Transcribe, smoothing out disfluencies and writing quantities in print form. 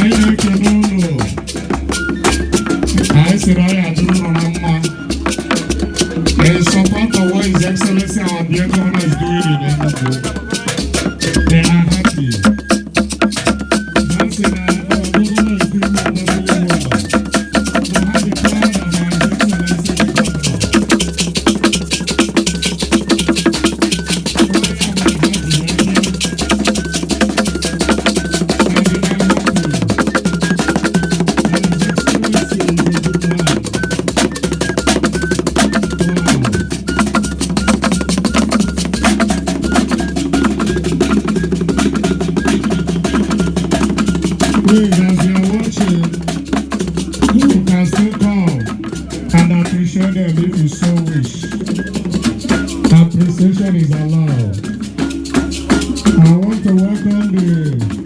In support of what His Excellency our dear governor is doing in Enugu, they are happy. Once in our governor is doing wonderfully well. So have the pride of our Excellency the Please, as you are watching, you can still come and appreciate them if you so wish. Appreciation is allowed. I want to welcome the